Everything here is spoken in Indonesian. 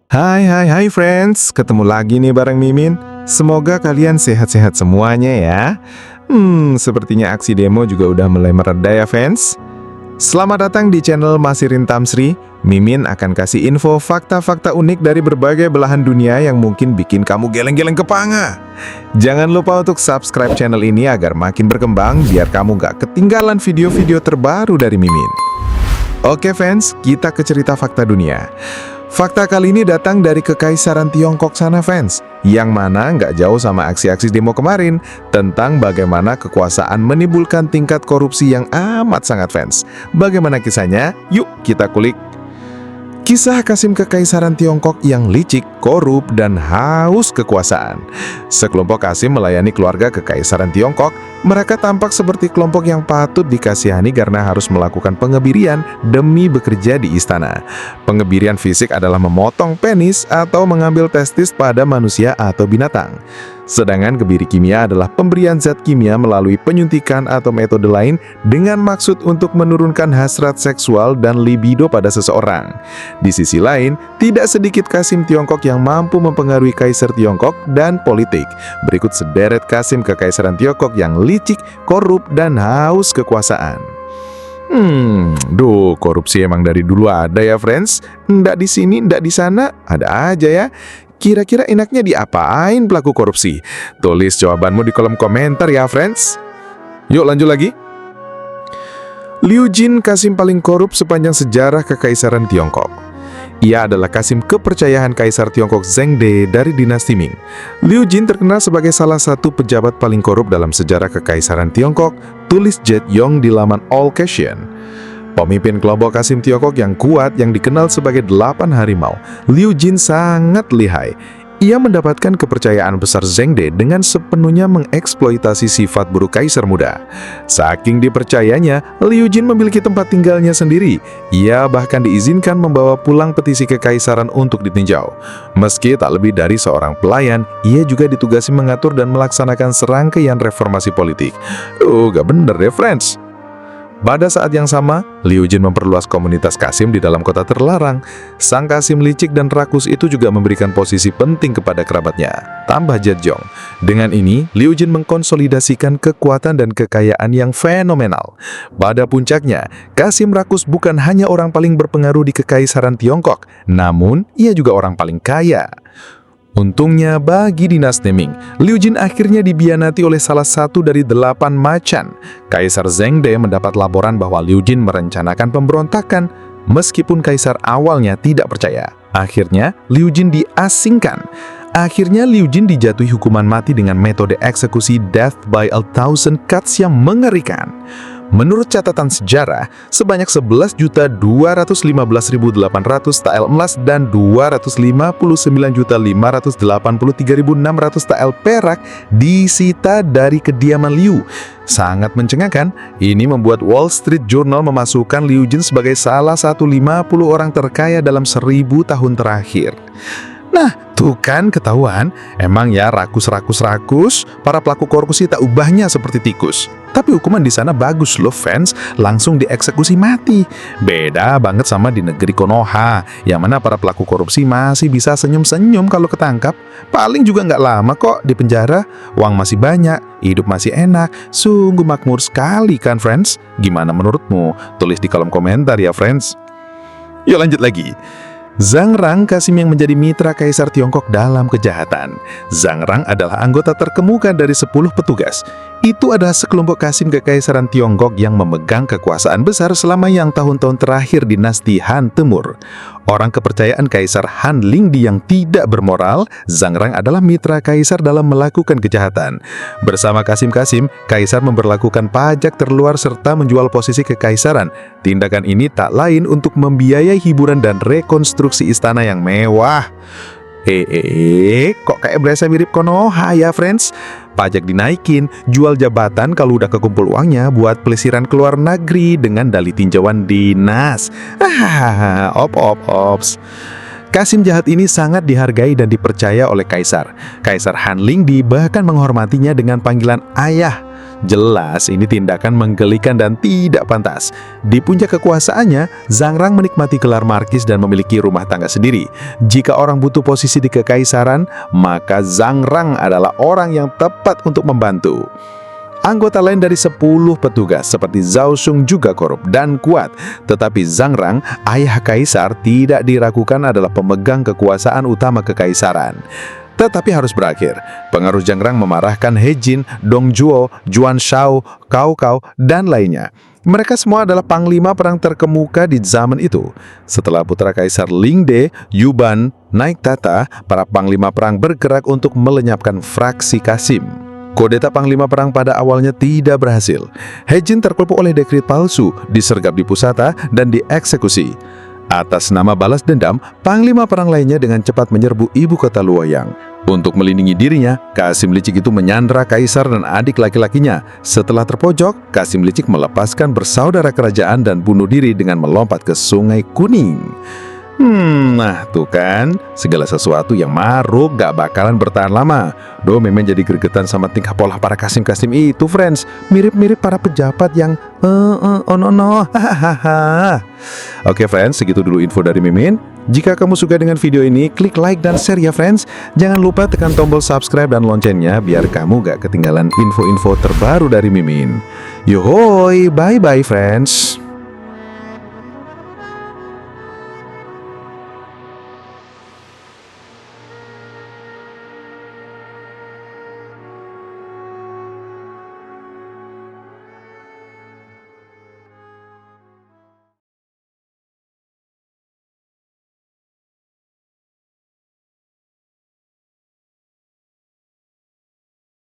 Hai friends, ketemu lagi nih bareng Mimin. Semoga kalian sehat-sehat semuanya ya. Sepertinya aksi demo juga udah mulai mereda ya fans. Selamat datang di channel Masirin Tamsri. Mimin akan kasih info fakta-fakta unik dari berbagai belahan dunia yang mungkin bikin kamu geleng-geleng kepala. Jangan lupa untuk subscribe channel ini agar makin berkembang biar kamu gak ketinggalan video-video terbaru dari Mimin. Oke fans, kita ke cerita fakta dunia. Fakta kali ini datang dari Kekaisaran Tiongkok sana fans, yang mana nggak jauh sama aksi-aksi demo kemarin, tentang bagaimana kekuasaan menimbulkan tingkat korupsi yang amat sangat fans. Bagaimana kisahnya? Yuk kita kulik. Kisah Kasim Kekaisaran Tiongkok yang licik, korup, dan haus kekuasaan. Sekelompok Kasim melayani keluarga Kekaisaran Tiongkok. Mereka tampak seperti kelompok yang patut dikasihani karena harus melakukan pengebirian demi bekerja di istana. Pengebirian fisik adalah memotong penis atau mengambil testis pada manusia atau binatang. Sedangkan kebiri kimia adalah pemberian zat kimia melalui penyuntikan atau metode lain dengan maksud untuk menurunkan hasrat seksual dan libido pada seseorang. Di sisi lain, tidak sedikit Kasim Tiongkok yang mampu mempengaruhi Kaisar Tiongkok dan politik. Berikut sederet Kasim Kekaisaran Tiongkok yang licik, korup, dan haus kekuasaan. Korupsi emang dari dulu ada ya friends. Ndak di sini, ndak di sana, ada aja ya. Kira-kira enaknya diapain pelaku korupsi? Tulis jawabanmu di kolom komentar ya friends. Yuk lanjut lagi. Liu Jin, Kasim paling korup sepanjang sejarah Kekaisaran Tiongkok. Ia adalah Kasim kepercayaan Kaisar Tiongkok Zhengde dari dinasti Ming. Liu Jin terkenal sebagai salah satu pejabat paling korup dalam sejarah Kekaisaran Tiongkok, tulis Jet Yong di laman All Cation. Pemimpin kelompok Kasim Tiongkok yang kuat yang dikenal sebagai 8 harimau, Liu Jin sangat lihai. Ia mendapatkan kepercayaan besar Zhengde dengan sepenuhnya mengeksploitasi sifat buruk kaisar muda. Saking dipercayanya, Liu Jin memiliki tempat tinggalnya sendiri. Ia bahkan diizinkan membawa pulang petisi kekaisaran untuk ditinjau. Meski tak lebih dari seorang pelayan, ia juga ditugasi mengatur dan melaksanakan serangkaian reformasi politik. Gak bener deh friends. Pada saat yang sama, Liu Jin memperluas komunitas Kasim di dalam kota terlarang. Sang Kasim licik dan rakus itu juga memberikan posisi penting kepada kerabatnya, tambah Zedong. Dengan ini, Liu Jin mengkonsolidasikan kekuatan dan kekayaan yang fenomenal. Pada puncaknya, Kasim rakus bukan hanya orang paling berpengaruh di Kekaisaran Tiongkok, namun ia juga orang paling kaya. Untungnya bagi dinasti Ming, Liu Jin akhirnya dibianati oleh salah satu dari 8 macan. Kaisar Zhengde mendapat laporan bahwa Liu Jin merencanakan pemberontakan, meskipun kaisar awalnya tidak percaya. Akhirnya, Liu Jin diasingkan. Akhirnya Liu Jin dijatuhi hukuman mati dengan metode eksekusi death by 1,000 cuts yang mengerikan. Menurut catatan sejarah, sebanyak 11.215.800 tael emas dan 259.583.600 tael perak disita dari kediaman Liu. Sangat mencengangkan, ini membuat Wall Street Journal memasukkan Liu Jin sebagai salah satu 50 orang terkaya dalam 1000 tahun terakhir. Nah, tuh kan ketahuan, emang ya rakus, para pelaku korupsi tak ubahnya seperti tikus. Tapi hukuman di sana bagus loh fans, langsung dieksekusi mati. Beda banget sama di negeri Konoha, yang mana para pelaku korupsi masih bisa senyum-senyum kalau ketangkap. Paling juga nggak lama kok di penjara, uang masih banyak, hidup masih enak, sungguh makmur sekali kan friends? Gimana menurutmu? Tulis di kolom komentar ya friends. Yuk lanjut lagi. Zhang Rang, Kasim yang menjadi mitra Kaisar Tiongkok dalam kejahatan. Zhang Rang adalah anggota terkemuka dari 10 petugas. Itu adalah sekelompok Kasim Kekaisaran Tiongkok yang memegang kekuasaan besar selama yang tahun-tahun terakhir dinasti Han Temur. Orang kepercayaan Kaisar Han Lingdi yang tidak bermoral, Zhang Rang adalah mitra Kaisar dalam melakukan kejahatan. Bersama Kasim-Kasim, Kaisar memberlakukan pajak terluar serta menjual posisi kekaisaran. Tindakan ini tak lain untuk membiayai hiburan dan rekonstruksi istana yang mewah. Kok kayak berasa mirip Konoha ya friends? Pajak dinaikin, jual jabatan kalau udah kekumpul uangnya buat pelesiran ke luar negeri dengan dalih tinjauan dinas. Ops. Kasim jahat ini sangat dihargai dan dipercaya oleh Kaisar. Kaisar Han Lingdi bahkan menghormatinya dengan panggilan ayah. Jelas ini tindakan menggelikan dan tidak pantas. Di puncak kekuasaannya, Zhang Rang menikmati gelar markis dan memiliki rumah tangga sendiri. Jika orang butuh posisi di kekaisaran, maka Zhang Rang adalah orang yang tepat untuk membantu. Anggota lain dari 10 petugas seperti Zhao Shun juga korup dan kuat. Tetapi Zhang Rang, ayah kaisar, tidak diragukan adalah pemegang kekuasaan utama kekaisaran. Tetapi harus berakhir. Pengaruh Zhang Rang memarahkan He Jin, Dong Zhuo, Yuan Shao, Cao Cao, dan lainnya. Mereka semua adalah panglima perang terkemuka di zaman itu. Setelah putra kaisar Ling De, Yu Ban, naik tahta, para panglima perang bergerak untuk melenyapkan fraksi Qasim. Kudeta panglima perang pada awalnya tidak berhasil. He Jin terkelupuk oleh dekret palsu, disergap di pusata, dan dieksekusi. Atas nama balas dendam, panglima perang lainnya dengan cepat menyerbu ibu kota Luoyang. Untuk melindungi dirinya, Qasim licik itu menyandra kaisar dan adik laki-lakinya. Setelah terpojok, Qasim licik melepaskan bersaudara kerajaan dan bunuh diri dengan melompat ke Sungai Kuning. Nah tuh kan, segala sesuatu yang maruk gak bakalan bertahan lama. Memang jadi gregetan sama tingkah pola para Qasim-Qasim itu, friends. Mirip-mirip para pejabat yang oh no. Oke friends, segitu dulu info dari Mimin. Jika kamu suka dengan video ini, klik like dan share ya friends. Jangan lupa tekan tombol subscribe dan loncengnya biar kamu gak ketinggalan info-info terbaru dari Mimin. Yohoi, bye-bye friends.